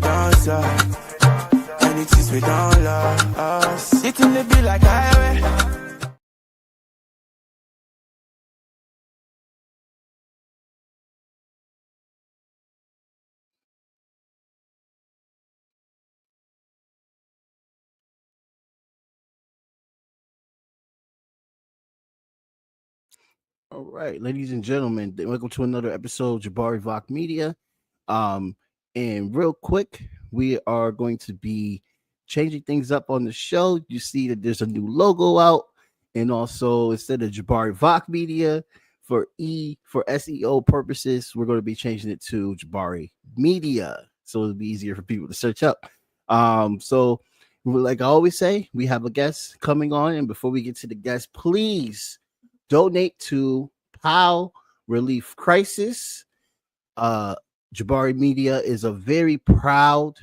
don't suck. And it is we don't love. It in the be like highway. All right, ladies and gentlemen, welcome to another episode of Jabari Vok Media. Um, and real quick, we are going to be changing things up on the show. You see that there's a new logo out, and also instead of Jabari Vok Media for SEO purposes, we're going to be changing it to Jabari Media, so it'll be easier for people to search up. So like I always say, we have a guest coming on, and before we get to the guest, please donate to POW Relief Crisis. Jabari Media is a very proud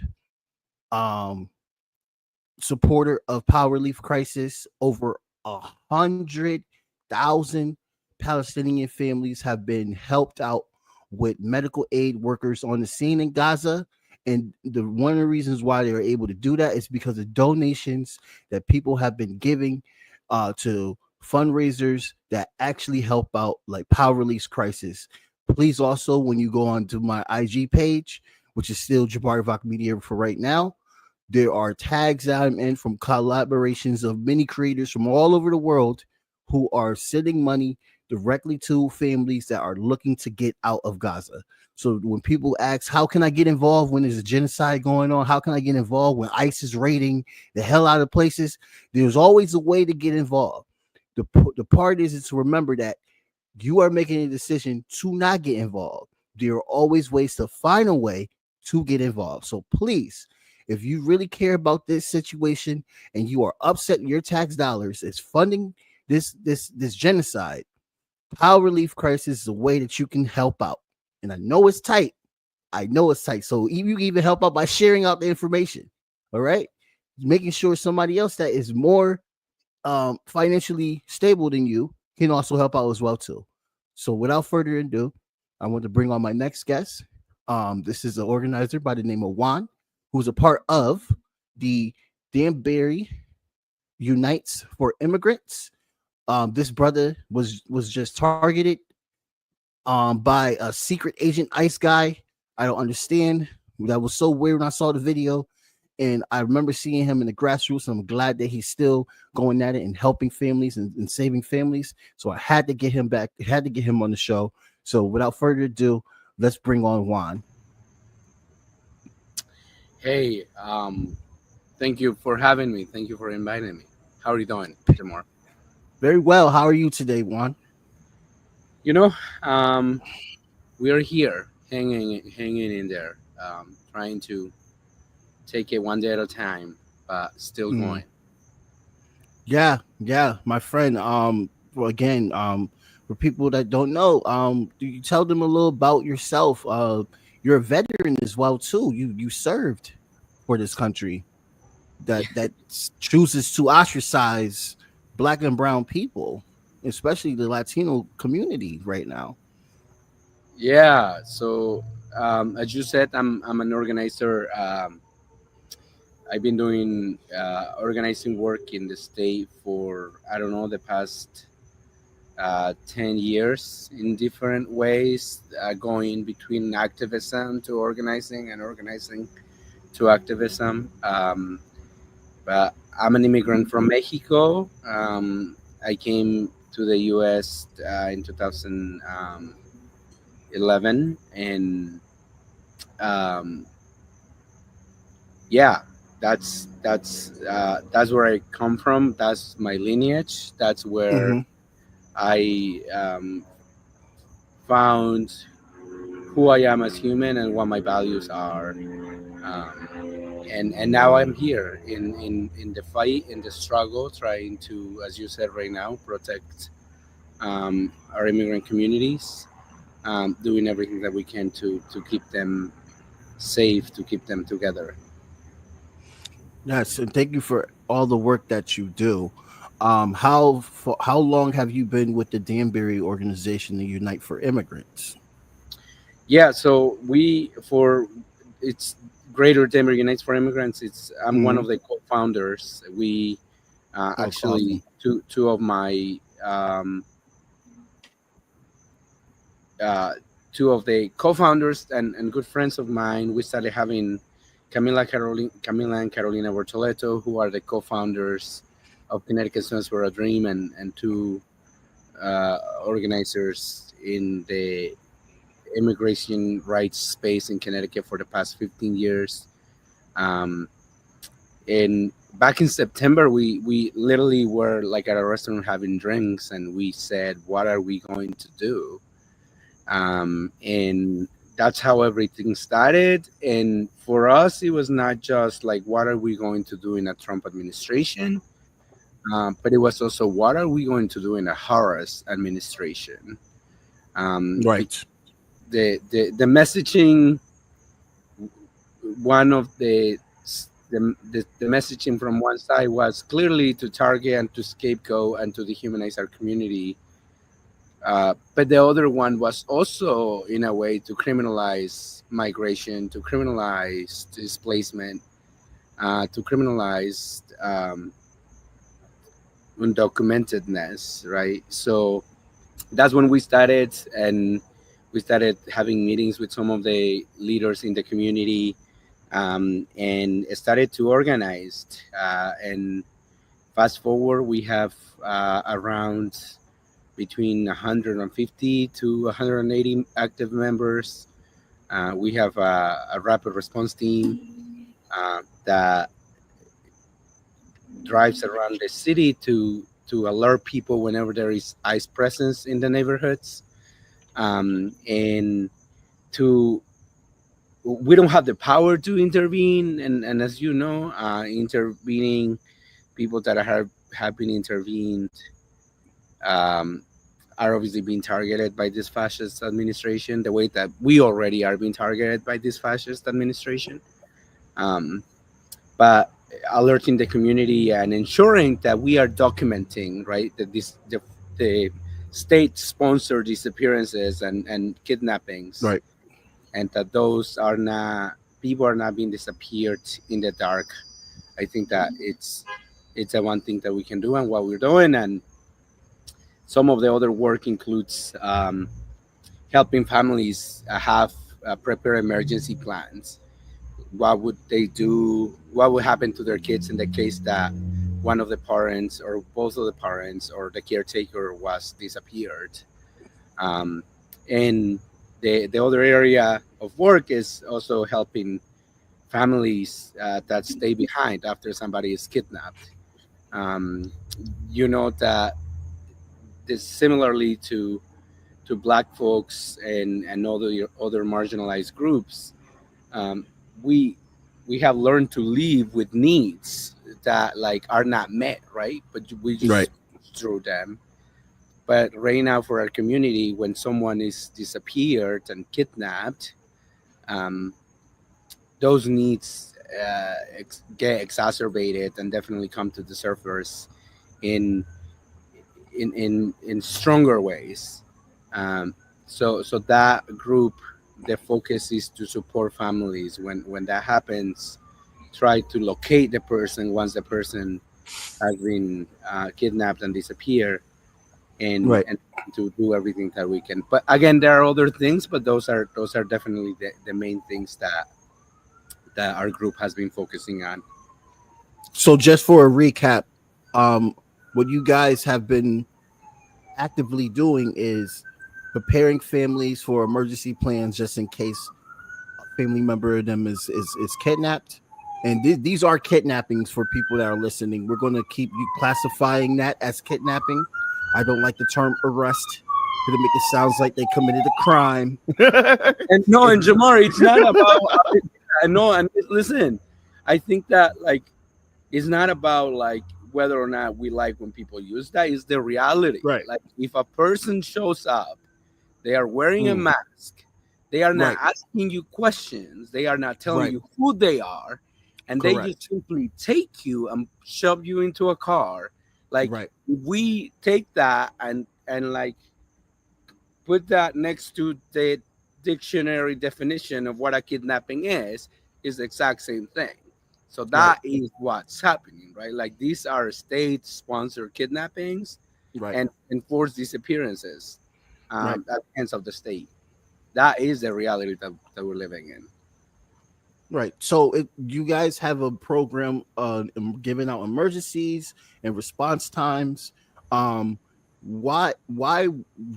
supporter of POW Relief Crisis. Over 100,000 Palestinian families have been helped out with medical aid workers on the scene in Gaza. And one of the reasons why they are able to do that is because of donations that people have been giving to fundraisers that actually help out, like POW Relief Crisis. Please also, when you go on to my IG page, which is still Jabari Vok Media for right now, there are tags that I'm in from collaborations of many creators from all over the world who are sending money directly to families that are looking to get out of Gaza. So when people ask, how can I get involved when there's a genocide going on? How can I get involved when ICE is raiding the hell out of places? There's always a way to get involved. The part is to remember that you are making a decision to not get involved. There are always ways to find a way to get involved. So please, if you really care about this situation and you are upset your tax dollars is funding this genocide, POW Relief Crisis is a way that you can help out. And I know it's tight. So you even help out by sharing out the information. All right. Making sure somebody else that is more financially stable than you can also help out as well too. So without further ado, I want to bring on my next guest. This is an organizer by the name of Juan, who's a part of the Danbury Unites for Immigrants. This brother was just targeted by a secret agent ICE guy. I don't understand. That was so weird when I saw the video. And I remember seeing him in the grassroots. And I'm glad that he's still going at it and helping families and saving families. So I had to get him back. I had to get him on the show. So without further ado, let's bring on Juan. Hey, thank you for having me. Thank you for inviting me. How are you doing, Jamar? Very well. How are you today, Juan? You know, we are here, hanging in there, trying to take it one day at a time, but still going. Yeah, my friend. For people that don't know, do you tell them a little about yourself? You're a veteran as well too. You served for this country that chooses to ostracize Black and brown people, especially the Latino community right now. Yeah. So, as you said, I'm an organizer. I've been doing organizing work in the state for, I don't know, the past 10 years in different ways, going between activism to organizing and organizing to activism. But I'm an immigrant from Mexico. I came to the US in 2011, and um, yeah, that's where I come from. That's my lineage. That's where I found who I am as human and what my values are. And now I'm here in the fight, in the struggle, trying to, as you said right now, protect our immigrant communities, doing everything that we can to keep them safe, to keep them together. Yes, and thank you for all the work that you do. How long have you been with the Danbury organization, the Unite for Immigrants? Yeah, so we for it's Greater Danbury Unites for Immigrants. I'm one Mhm. of the co-founders. We That's actually awesome. two of my uh, two of the co-founders and good friends of mine. We started having Camila and Carolina Bortoleto, who are the co-founders of Connecticut Students for a Dream, and two organizers in the immigration rights space in Connecticut for the past 15 years. Um, and back in September, we literally were like at a restaurant having drinks, and we said, "What are we going to do?" And that's how everything started. And for us, it was not just like, "What are we going to do in a Trump administration?" But it was also, "What are we going to do in a Harris administration?" Because Right. the messaging, one of the messaging from one side was clearly to target and to scapegoat and to dehumanize our community, but the other one was also in a way to criminalize migration, to criminalize displacement, to criminalize undocumentedness, right? So that's when we started, and we started having meetings with some of the leaders in the community, and started to organize. And fast forward, we have around between 150 to 180 active members. We have a rapid response team that drives around the city to alert people whenever there is ICE presence in the neighborhoods, and to we don't have the power to intervene, and as you know, intervening people that have been intervened um, are obviously being targeted by this fascist administration the way that we already are being targeted by this fascist administration. Um, but alerting the community and ensuring that we are documenting, right, that the state sponsored disappearances and kidnappings, Right. and that those are not people are not being disappeared in the dark. I think that it's a one thing that we can do and what we're doing. And some of the other work includes helping families have prepare emergency plans. What would they do? What would happen to their kids in the case that one of the parents or both of the parents or the caretaker was disappeared? Um, and the other area of work is also helping families that stay behind after somebody is kidnapped. Um, you know that this similarly to black folks and other marginalized groups, um, we we have learned to live with needs that like are not met, right? But we Right. just push through them. But right now, for our community, when someone is disappeared and kidnapped, um, those needs get exacerbated and definitely come to the surface in in stronger ways. Um, so that group, the focus is to support families when that happens. Try to locate the person once the person has been kidnapped and disappear, Right. and to do everything that we can. But again, there are other things, but those are definitely the main things that our group has been focusing on. So just for a recap, um, what you guys have been actively doing is preparing families for emergency plans just in case a family member of them is kidnapped. And these are kidnappings for people that are listening. We're going to keep you classifying that as kidnapping. I don't like the term arrest because it make it sounds like they committed a crime. And no, and Jamar, it's not about. No, and listen, I think that like it's not about like whether or not we like when people use that. Is the reality. Right. Like if a person shows up, they are wearing a Mm. mask. They are not Right. asking you questions. They are not telling Right. you who they are, and they just Correct. simply take you and shove you into a car. Like Right. we take that and like put that next to the dictionary definition of what a kidnapping is, is the exact same thing. So Right. that is what's happening, right? Like these are state-sponsored kidnappings Right. and enforced disappearances Right. at the hands of the state. That is the reality that we're living in. Right. So you guys have a program giving out emergencies and response times. Um, why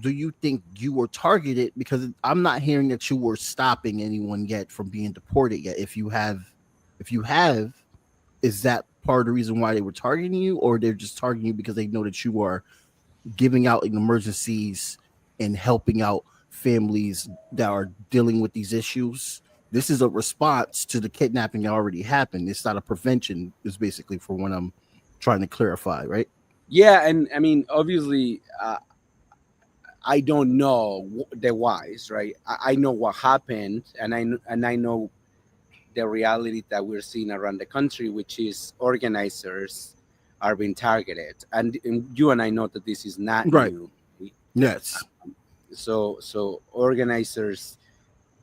do you think you were targeted? Because I'm not hearing that you were stopping anyone yet from being deported yet. If you have, is that part of the reason why they were targeting you, or they're just targeting you because they know that you are giving out emergencies and helping out families that are dealing with these issues? This is a response to the kidnapping that already happened. It's not a prevention, is basically for what I'm trying to clarify, right? Yeah, and I mean, obviously, I don't know the whys, right? I know what happened, and I know the reality that we're seeing around the country, which is organizers are being targeted, and you and I know that this is not Right. new. Yes. So organizers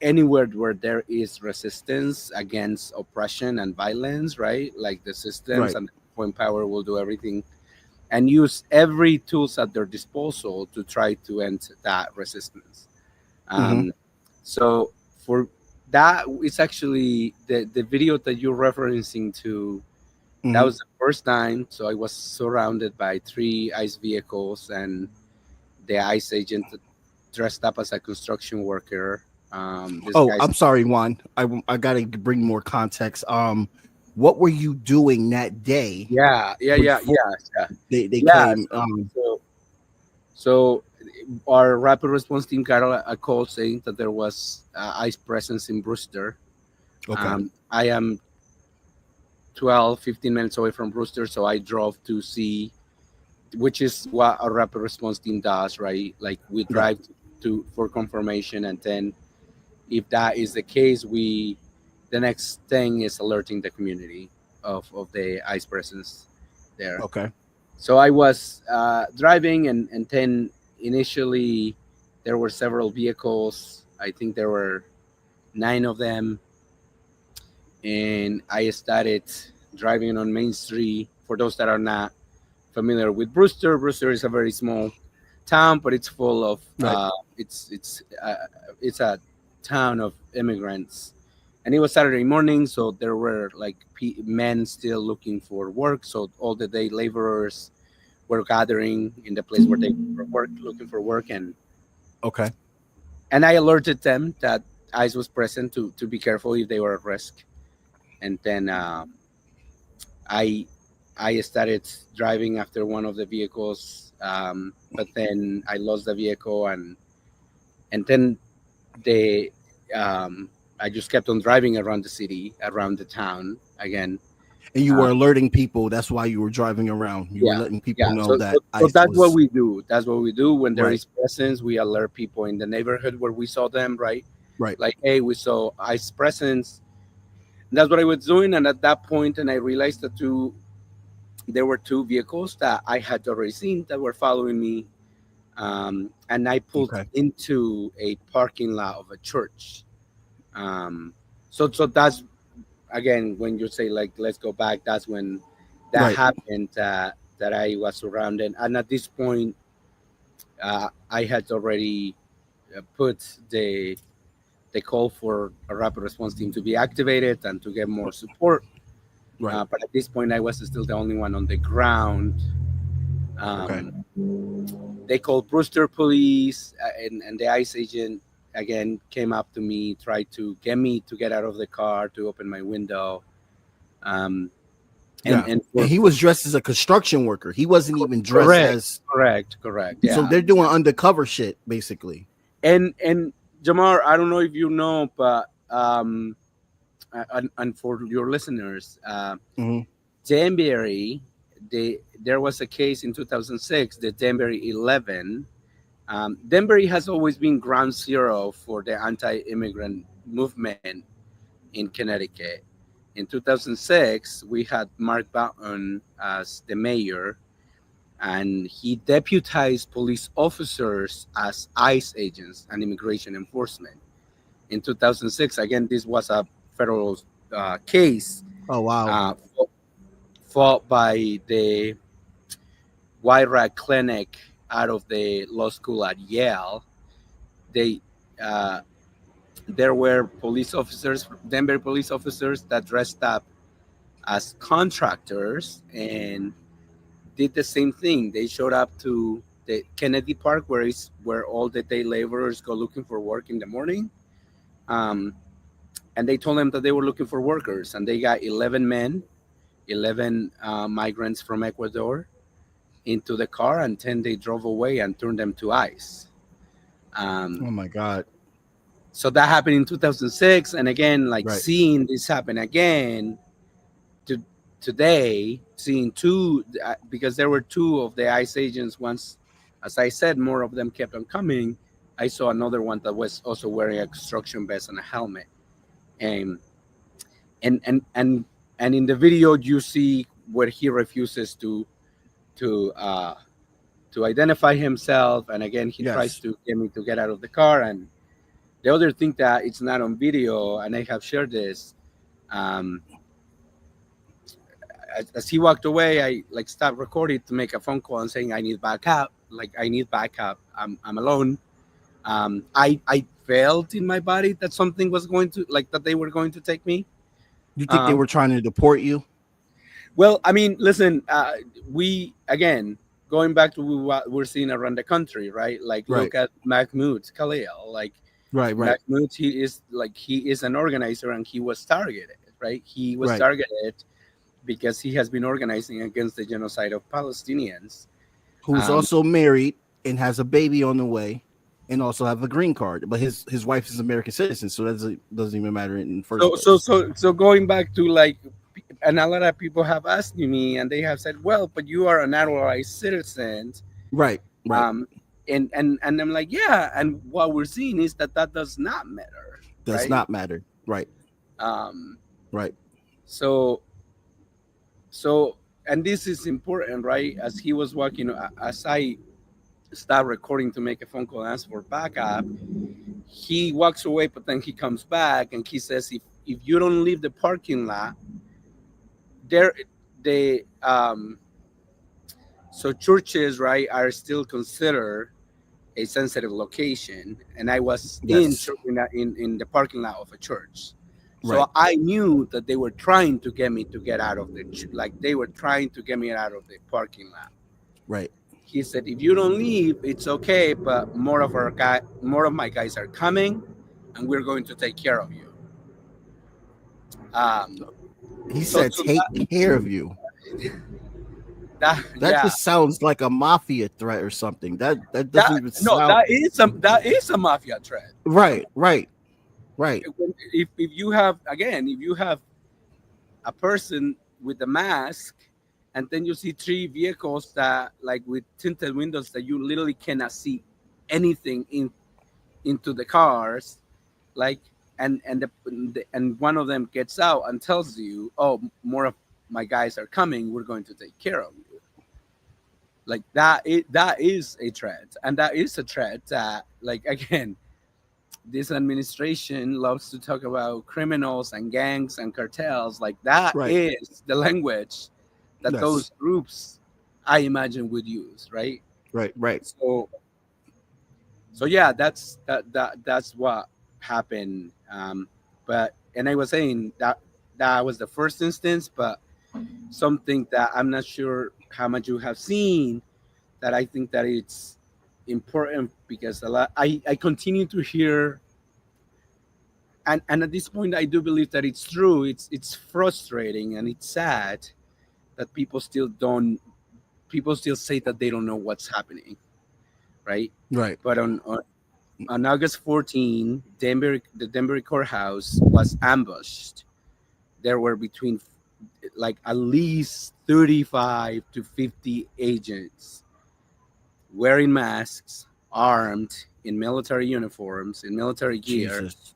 anywhere where there is resistance against oppression and violence, right? Like the systems Right. and the people in power will do everything and use every tools at their disposal to try to end that resistance. Mm-hmm. Um, so for that, it's actually the video that you're referencing to. That Mm-hmm. was the first time. So I was surrounded by three ICE vehicles and the ICE agent dressed up as a construction worker. This Oh, guy's I'm sorry, Juan. I gotta bring more context. What were you doing that day before yeah. they Yeah. came? So our rapid response team got a call saying that there was ICE presence in Brewster. Okay. I am 12, 15 minutes away from Brewster, so I drove to see, which is what a rapid response team does, right? Like we Right. drive to for confirmation, and then if that is the case, the next thing is alerting the community of the ICE presence there. Okay. So I was driving, and then initially there were several vehicles. I think there were 9 of them, and I started driving on Main Street. For those that are not familiar with Brewster, Brewster is a very small town, but it's full of Right. it's a town of immigrants. And it was Saturday morning, so there were like men still looking for work. So all the day laborers were gathering in the place where they were looking for work, Okay. and I alerted them that ICE was present to be careful if they were at risk. And then I I started driving after one of the vehicles, but then I lost the vehicle, and then the I just kept on driving around the city, around the town again. And you Uh, were alerting people. That's why you were driving around. You were yeah, letting people yeah. know So, that so so ICE that's what was we do. That's what we do when there right. is presence. We alert people in the neighborhood where we saw them, right? Right. Like, hey, we saw ICE presence. That's what I was doing, and at that point, and I realized that there were 2 vehicles that I had already seen that were following me, and I pulled Okay. into a parking lot of a church. Um, so that's again when you say like let's go back. That's when that Right. happened. That I was surrounded, and at this point, I had already put the call for a rapid response team to be activated and to get more support. Right. But at this point, I was still the only one on the ground. Okay. Um, they called Brewster police, and the ICE agent again came up to me, tried to get me to get out of the car, to open my window. Um, Yeah. and And he was dressed as a construction worker. He wasn't even dressed correct, as correct, so yeah. they're doing undercover shit, basically. And Jamar, I don't know if you know, but and for your listeners, Hmm. Danbury, there was a case in 2006, the Danbury 11. Danbury has always been ground zero for the anti-immigrant movement in Connecticut. In 2006, we had Mark Boughton as the mayor, and he deputized police officers as ICE agents and immigration enforcement. In 2006, again, this was a federal case Oh wow. uh, fought by the White Rat Clinic out of the law school at Yale. They uh, there were police officers, Denver police officers, that dressed up as contractors and did the same thing. They showed up to the Kennedy Park, where all the day laborers go looking for work in the morning. Um, and they told them that they were looking for workers, and they got 11 men, 11 migrants from Ecuador into the car, and 10 they drove away and turned them to ICE. Um, Oh my God. so that happened in 2006, and again, like Right. seeing this happen again to today, seeing two, because there were two of the ICE agents. Once, as I said, more of them kept on coming. I saw another one that was also wearing a construction vest and a helmet, and and and and and in the video you see where he refuses to uh to identify himself, and again he tries Yes. to get me to get out of the car. And the other thing that it's not on video, and I have shared this, um as he walked away, I like stopped recording to make a phone call and saying I need backup, like I need backup, I'm alone. I felt in my body that something was going to, like, that they were going to take me. You think they um were trying to deport you? Well, I mean, listen, we, again, going back to what we're seeing around the country, right? Like, Right. look at Mahmoud Khalil. Like, Right. Right. Mahmoud, he is an organizer, and he was targeted, right? He was Right. targeted because he has been organizing against the genocide of Palestinians. Who's Um, also married and has a baby on the way, and also have a green card. But his wife is American citizen, so that doesn't even matter in the first place. so going back to, like, and a lot of people have asked me, and they have said, well, but you are a naturalized citizen. Right. Right. um and I'm like, yeah, and what we're seeing is that does not matter, Does right? not matter. Right. um Right. so so and this is important, right? As he was walking, as I start recording to make a phone call and ask for backup, he walks away, but then he comes back and he says, if you don't leave the parking lot there, they so churches, right, are still considered a sensitive location, and I was Yes. in the parking lot of a church. So Right. I knew that they were trying to get me to get out of like they were trying to get me out of the parking lot. Right. He said, if you don't leave, it's okay, but more of my guys are coming, and we're going to take care of you. Um, He so, said, so "Take care of you." that That yeah, just sounds like a mafia threat or something. That doesn't that even no, sound that is a mafia threat. right. Right. Right. If you have, again, if you have a person with a mask, and then you see three vehicles that, like, with tinted windows, that you literally cannot see anything into the cars, like, and one of them gets out and tells you, oh, more of my guys are coming, we're going to take care of you. Like, that is a threat, and that is a threat that, like, again, this administration loves to talk about criminals and gangs and cartels. Like, that Right. is the language that Yes. those groups, I imagine, would use, right? Right. Right. So yeah, that's what happened. But, and I was saying that was the first instance, but something that I'm not sure how much you have seen, that I think that it's important, because I continue to hear, and at this point I do believe that it's true. It's frustrating and it's sad that people still say that they don't know what's happening, right? Right. But on August 14, the Denver courthouse was ambushed. There were between, like, at least 35 to 50 agents wearing masks, armed, in military uniforms, in military gear. Jesus.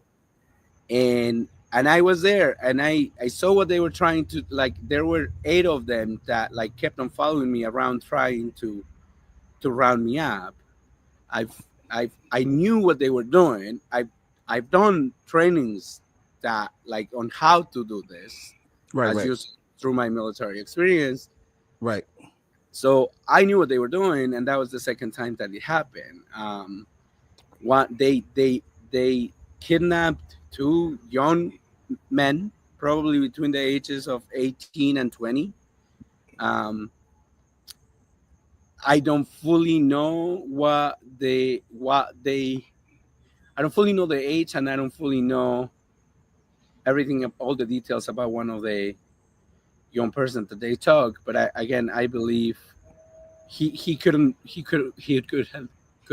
And I was there, and I saw what they were trying to, like, there were 8 of them that, like, kept on following me around, trying to round me up. I knew what they were doing. I've done trainings that, like, on how to do this, Right, as right, just through my military experience. right. So I knew what they were doing, and that was the second time that it happened. One, they kidnapped two young men, probably between the ages of 18 and 20. Um, I don't fully know I don't fully know the age, and I don't fully know everything, all the details about one of the young person that they took. But again, I believe he could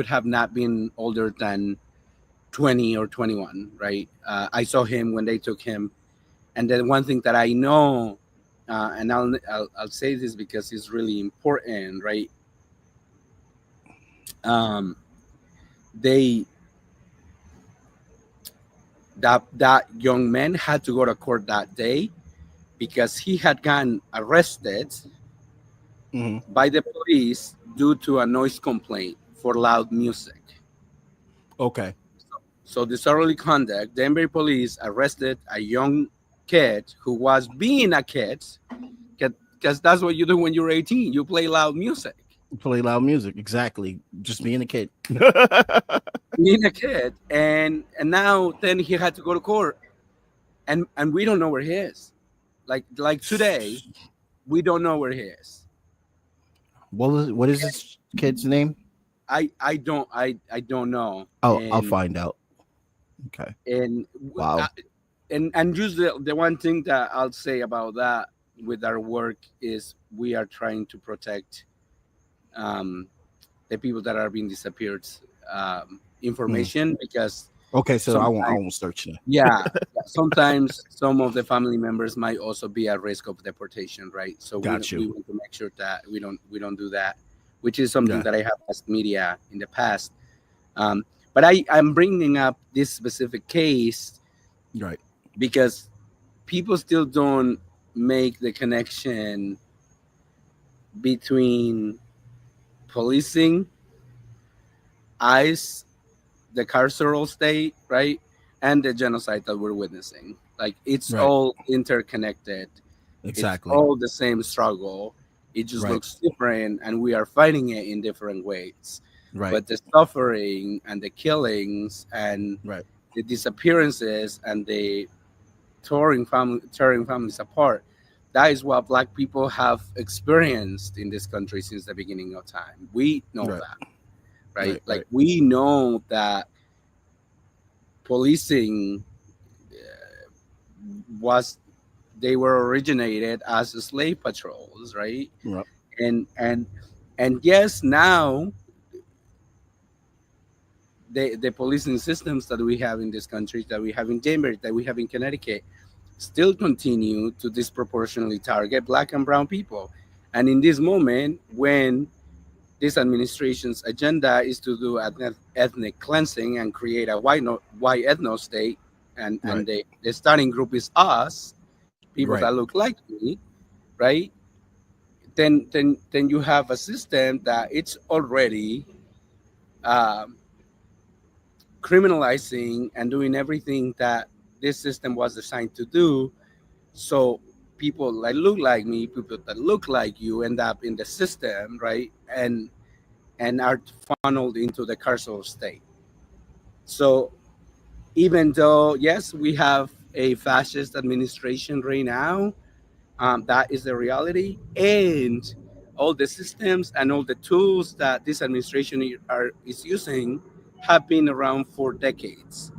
have not been older than 20 or 21, right? I saw him when they took him. And then one thing that I know, and I'll say this because it's really important, right? Um, they that young man had to go to court that day because he had gotten arrested Hmm. by the police due to a noise complaint for loud music. Okay. So disorderly conduct, Denver police arrested a young kid who was being a kid, because that's what you do when you're 18. You play loud music. Play loud music. Exactly. Just being a kid. Being a kid, and now then he had to go to court, and we don't know where he is. Like today, we don't know where he is. What is this kid's name? I don't know. I'll find out. Okay. And Wow. and just the one thing that I'll say about that with our work is we are trying to protect um, the people that are being disappeared information, because Okay, so I sometimes, won't search it. yeah, sometimes some of the family members might also be at risk of deportation, right? So Got we you. want to make sure that we don't do that, which is something Yeah. that I have asked media in the past. um, but I'm bringing up this specific case Right. because people still don't make the connection between policing, ICE, the carceral state, right, and the genocide that we're witnessing. Like, it's Right. all interconnected. It's Exactly. all the same struggle. It just Right. looks different, and we are fighting it in different ways. Right. But the suffering and the killings and Right. the disappearances and the tearing families apart, that is what Black people have experienced in this country since the beginning of time. We know Right. that, right? Right. Like, Right. we know that policing was they were originated as slave patrols, right? Right. and and and yes, now the policing systems that we have in this country, that we have in Denver, that we have in Connecticut, still continue to disproportionately target Black and brown people. And in this moment, when this administration's agenda is to do ethnic cleansing and create a white ethno state, and Right. the starting group is us, people Right. that look like me, right? Then you have a system that it's already um, criminalizing and doing everything that this system was designed to do. So people that look like me, people that look like you, end up in the system, right? And are funneled into the carceral state. So even though, yes, we have a fascist administration right now, that is the reality. And all the systems and all the tools that this administration is using have been around for decades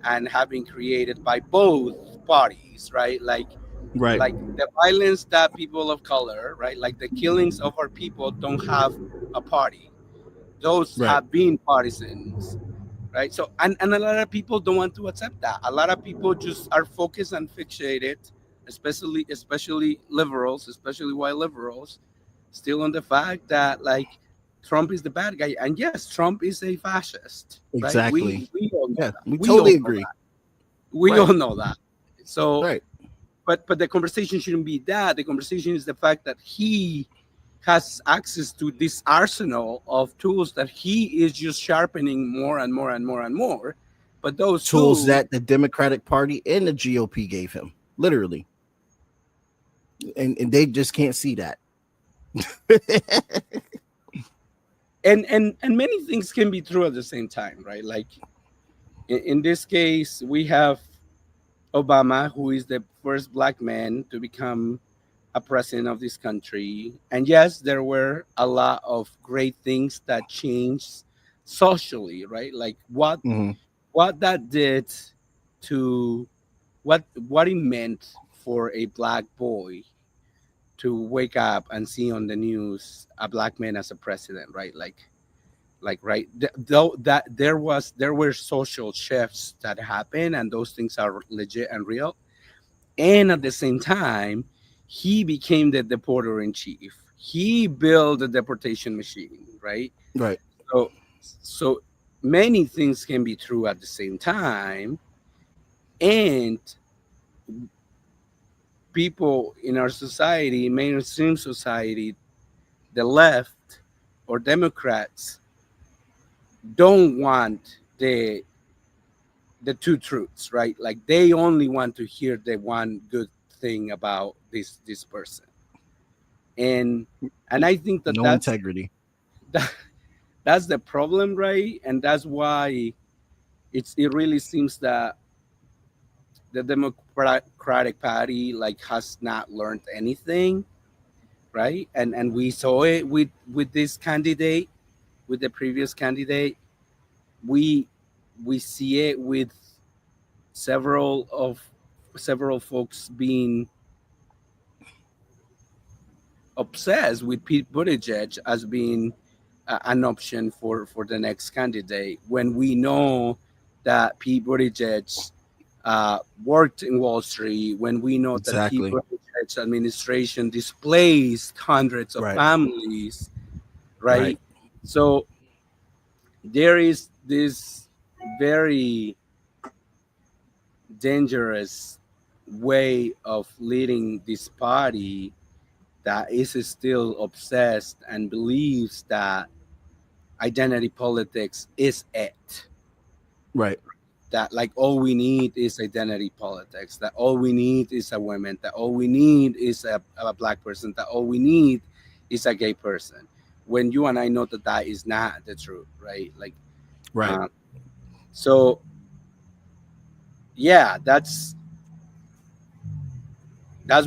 and have been created by both parties, right? Right. Like the violence that people of color, right? Like the killings of our people don't have a party. Those Right. have been partisans, right? So and a lot of people don't want to accept that. A lot of people just are focused and fixated, especially liberals, especially white liberals, still on the fact that, like, Trump is the bad guy. And yes, Trump is a fascist, right? Exactly. We all know Yeah, that. we We all totally know agree. that. We Right. all know that. So Right. but the conversation shouldn't be that. The conversation is the fact that he has access to this arsenal of tools that he is just sharpening more and more and more and more. But those Tools tools, that the Democratic Party and the GOP gave him, literally, and they just can't see that. and many things can be true at the same time, right? Like in this case, we have Obama, who is the first black man to become a president of this country. And yes, there were a lot of great things that changed socially, right? Like Mhm. what that did to what it meant for a black boy to wake up and see on the news a black man as a president, right? Like right though that there were social shifts that happened, and those things are legit and real. And at the same time, he became the deporter in chief. He built the deportation machine, right? Right. So many things can be true at the same time. And people in our society, mainstream society, the left or Democrats, don't want the two truths, right? Like they only want to hear the one good thing about this person. And I think that No integrity. that, that's the problem, right? And that's why it really seems that the Democratic Party like has not learned anything, right? And we saw it with this candidate, with the previous candidate. We we see it with several of several folks being obsessed with Pete Buttigieg as being an option for the next candidate, when we know that Pete Buttigieg worked in Wall Street, when we know that Pete Exactly. Buttigieg's administration displaced hundreds of Right. families, Right. right? So there is this very dangerous way of leading this party that is still obsessed and believes that identity politics is it. Right. That like all we need is identity politics. That all we need is a woman. That all we need is a black person. That all we need is a gay person. When you and I know that that is not the truth, right? Like, Right. uh, so yeah, that's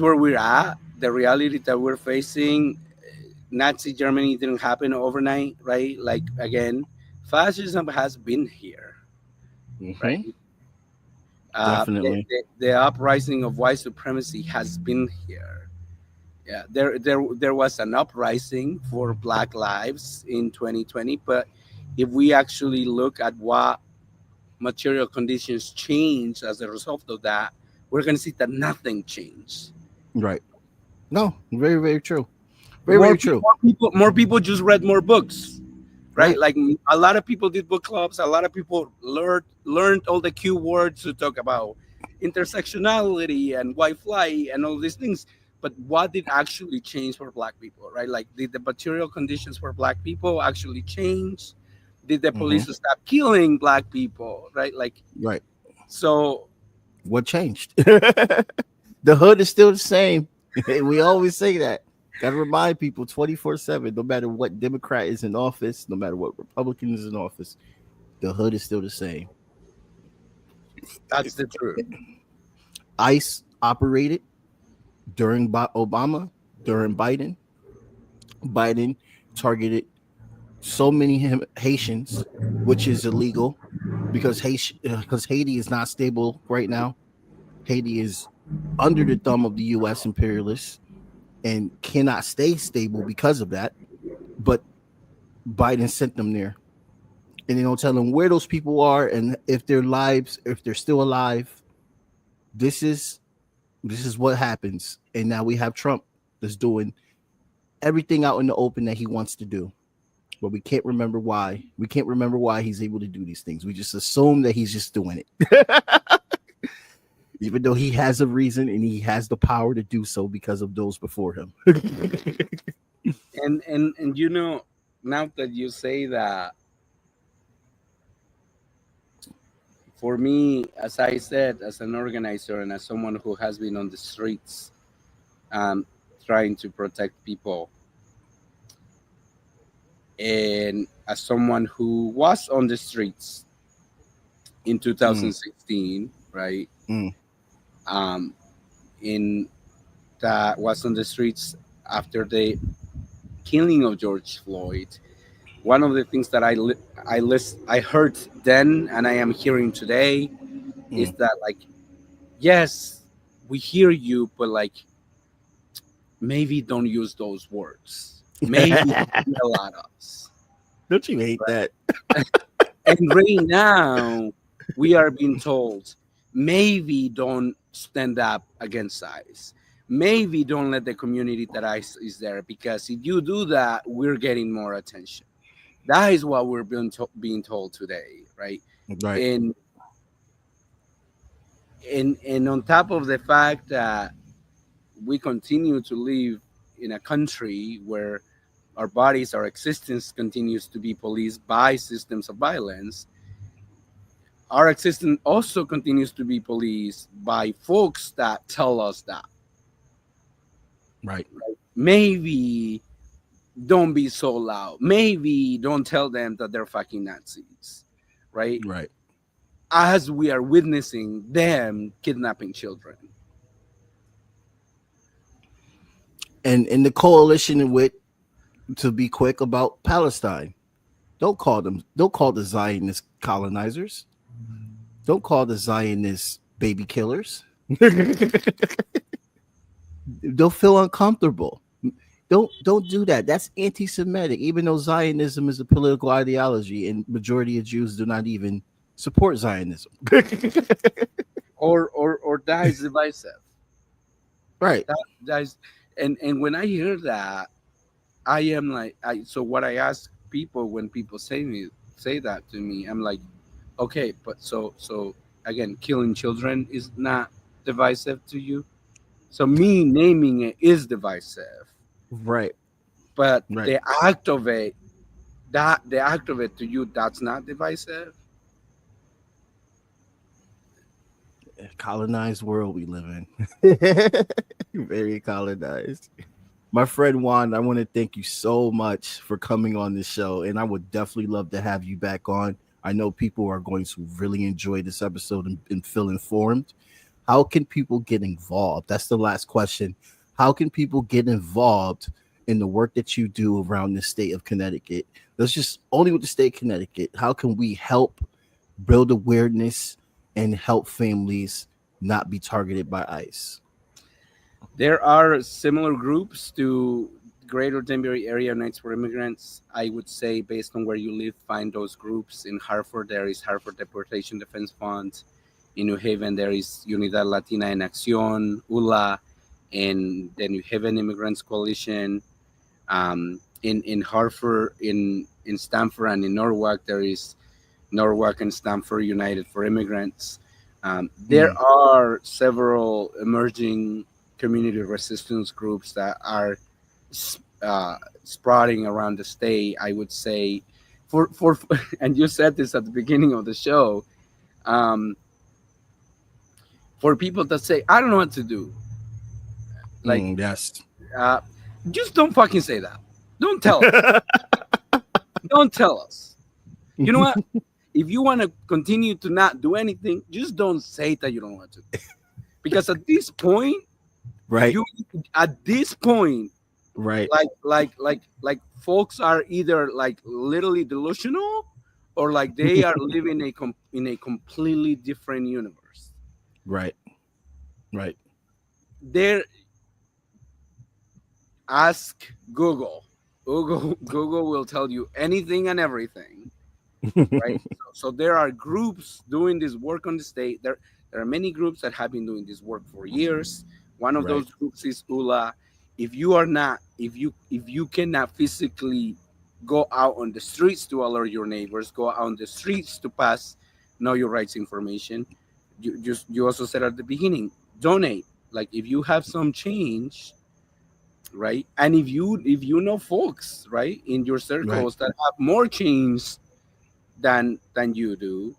where we're at. The reality that we're facing. Nazi Germany didn't happen overnight, right? Like again, fascism has been here, Hmm. right? Definitely. The uprising of white supremacy has been here. Yeah, there was an uprising for Black lives in 2020, but if we actually look at what material conditions changed as a result of that, we're going to see that nothing changed. Right. No. Very, very true. Very, More very people, true. more people just read more books, right? Right. Like a lot of people did book clubs. A lot of people learned all the cue words to talk about intersectionality and white flight and all these things. But what did actually change for Black people, right? Like, did the material conditions for Black people actually change? Did the Hmm. police stop killing Black people, right? Like, Right. so What changed? The hood is still the same. We always say that. Got to remind people 24/7, no matter what Democrat is in office, no matter what Republican is in office, the hood is still the same. that's the truth. ICE operated during Obama, during Biden. Biden targeted so many Haitians, which is illegal because Haiti is not stable right now. Haiti is under the thumb of the U.S. imperialists and cannot stay stable because of that. But Biden sent them there, and they don't tell them where those people are and if their lives, if they're still alive. This is this is what happens, and now we have Trump that's doing everything out in the open that he wants to do. But we can't remember why. We can't remember why he's able to do these things. We just assume that he's just doing it. Even though he has a reason and he has the power to do so because of those before him. And you know, now that you say that, for me, as I said, as an organizer and as someone who has been on the streets, um, trying to protect people, and as someone who was on the streets in Mm, 2016, right? mm, Um, in that was on the streets after the killing of George Floyd. One of the things that I heard then and I am hearing today is mm. that, like, yes, we hear you, but like, maybe don't use those words. Maybe yell at us. Don't you hate that? And right now, we are being told, maybe don't stand up against ICE. Maybe don't let the community that ICE is there, because if you do that, we're getting more attention. That is what we're being told today, right? Right. And and on top of the fact that we continue to live in a country where our bodies, our existence continues to be policed by systems of violence, our existence also continues to be policed by folks that tell us that Right. maybe don't be so loud, maybe don't tell them that they're fucking Nazis, right? Right. As we are witnessing them kidnapping children. And in the coalition with, to be quick about Palestine, don't call the Zionists colonizers. Don't call the Zionists baby killers. They'll feel uncomfortable. Don't do that. That's anti-Semitic. Even though Zionism is a political ideology, and majority of Jews do not even support Zionism. Or that is divisive. Right. That is, and when I hear that, I am like, so what I ask people when people say that to me, I'm like, okay, but so again, killing children is not divisive to you. So me naming it is divisive, Right. but Right. the act of it, that the act of it to you, that's not divisive. Colonized world we live in. Very colonized. My friend Juan, I want to thank you so much for coming on this show, and I would definitely love to have you back on. I know people are going to really enjoy this episode and feel informed. How can people get involved? That's the last question. How can people get involved in the work that you do around the state of Connecticut? That's just only with the state of Connecticut. How can we help build awareness and help families not be targeted by ICE? There are similar groups to Greater Danbury Area Unites for Immigrants. I would say, based on where you live, find those groups. In Hartford, there is Hartford Deportation Defense Fund. In New Haven, there is Unidad Latina en Acción, ULA, and the New Haven Immigrants Coalition. In Hartford, in Stamford, and in Norwalk, there is Norwalk and Stamford United for Immigrants. There are several emerging community resistance groups that are sprouting around the state. I would say, for and you said this at the beginning of the show, for people that say, I don't know what to do, like, Yes. uh, just don't fucking say that. Don't tell us. Don't tell us. You know what? If you want to continue to not do anything, just don't say that you don't want to. Because at this point, Right. At this point, Right. like folks are either like literally delusional, or like they are living in a completely different universe. Right. Right. There, ask Google. Google will tell you anything and everything, right? So there are groups doing this work on the state. There are many groups that have been doing this work for years. One of Right. those groups is ULA. If you cannot physically go out on the streets to alert your neighbors, go out on the streets to pass know your rights information. You also said at the beginning, donate. Like, if you have some change, right? And if you know folks, right, in your Right. circles that have more change than you do,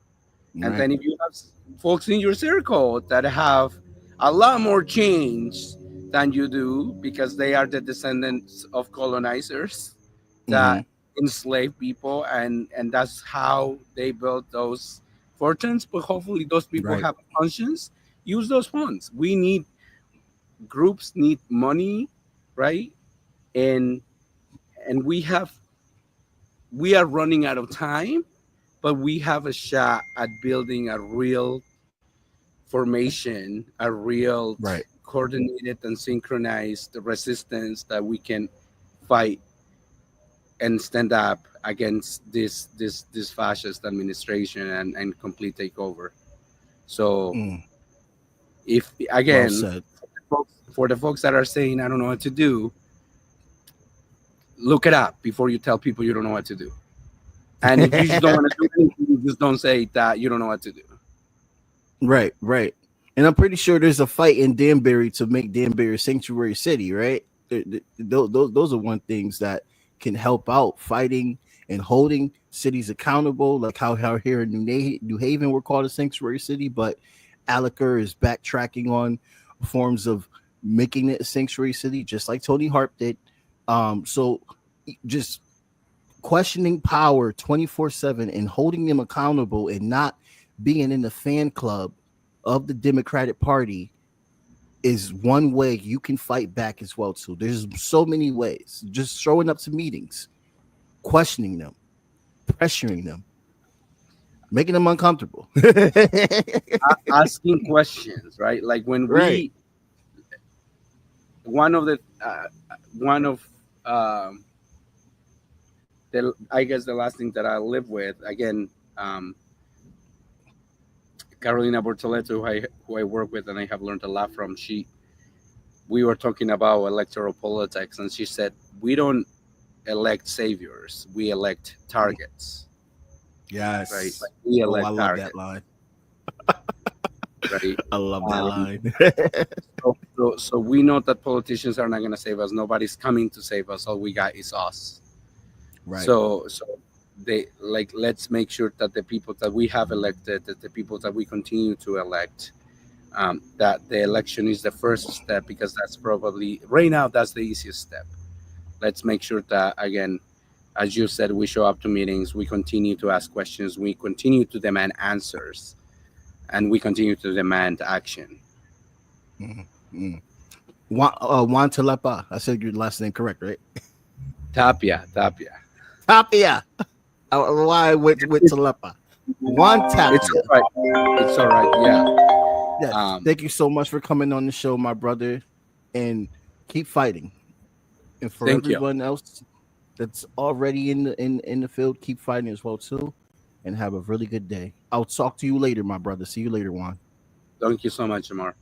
And Right. then if you have folks in your circle that have a lot more change than you do because they are the descendants of colonizers Mm-hmm. that enslaved people, and that's how they built those fortunes. But hopefully those people Right. have a conscience, use those funds. We need groups need money, right? And we are running out of time, but we have a shot at building a real formation, a real Right. coordinated and synchronized resistance that we can fight and stand up against this fascist administration and complete takeover. So Mm. if Well again, said. for the folks that are saying I don't know what to do, look it up before you tell people you don't know what to do. And if you just don't want to do anything, you just don't say that you don't know what to do. Right, right. And I'm pretty sure there's a fight in Danbury to make Danbury a sanctuary city, right? Those are one things that can help out fighting and holding cities accountable, like how here in New Haven we're called a sanctuary city, but Alaker is backtracking on forms of making it a sanctuary city, just like Tony Harp did. So just questioning power 24/7 and holding them accountable and not being in the fan club of the Democratic Party is one way you can fight back as well too. There's so many ways. Just showing up to meetings, questioning them, pressuring them, making them uncomfortable. Asking questions, right? Like when Right. one of I guess the last thing that I live with again, Carolina Bortoleto, who I work with and I have learned a lot from. We were talking about electoral politics, and she said we don't elect saviors, we elect targets. Yes. Right? Like we Oh, elect I love targets. that line. Right? I love that line. So we know that politicians are not going to save us. Nobody's coming to save us. All we got is us. Right. So they let's make sure that the people that we have elected, that the people that we continue to elect, that the election is the first step, because that's probably right now that's the easiest step. Let's make sure that again, as you said, we show up to meetings, we continue to ask questions, we continue to demand answers, and we continue to demand action. Mm-hmm. Juan Telepa. I said your last name correct, right? Tapia. Tapia. Why with Telepa? Juan Tapia. It's all right. Yeah. Yes. Thank you so much for coming on the show, my brother, and keep fighting. And for everyone else that's already in the field, keep fighting as well too, and have a really good day. I'll talk to you later, my brother. See you later, Juan. Thank you so much, Amar.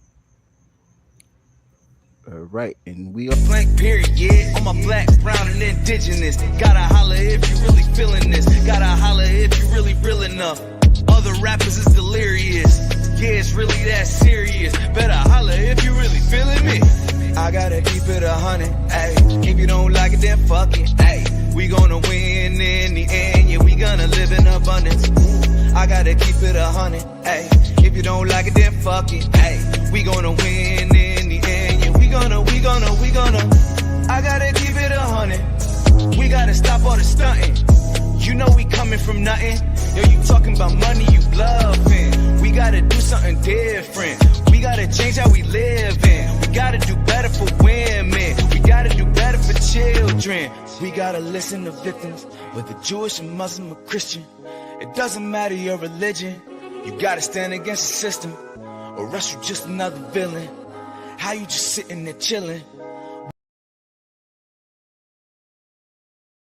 All right, and we are blank period, yeah. On my black, brown, and indigenous. Gotta holler if you really feeling this. Gotta holler if you really real enough. Other rappers is delirious. Yeah, it's really that serious. Better holler if you really feeling me. I gotta keep it 100, ayy. If you don't like it, then fuck it, ayy. We gonna win in the end, yeah. We gonna live in abundance. I gotta keep it 100, ayy. If you don't like it, then fuck it, ayy. We gonna win in the end, yeah. We gonna. I gotta keep it 100. We gotta stop all the stunting. You know we coming from nothing. Yo, you talking about money, you bluffing. We gotta do something different. We gotta change how we live in. We gotta do better for women. We gotta do better for children. We gotta listen to victims, whether Jewish or Muslim or Christian. It doesn't matter your religion. You gotta stand against the system, or else you just another villain. How you just sitting there chilling?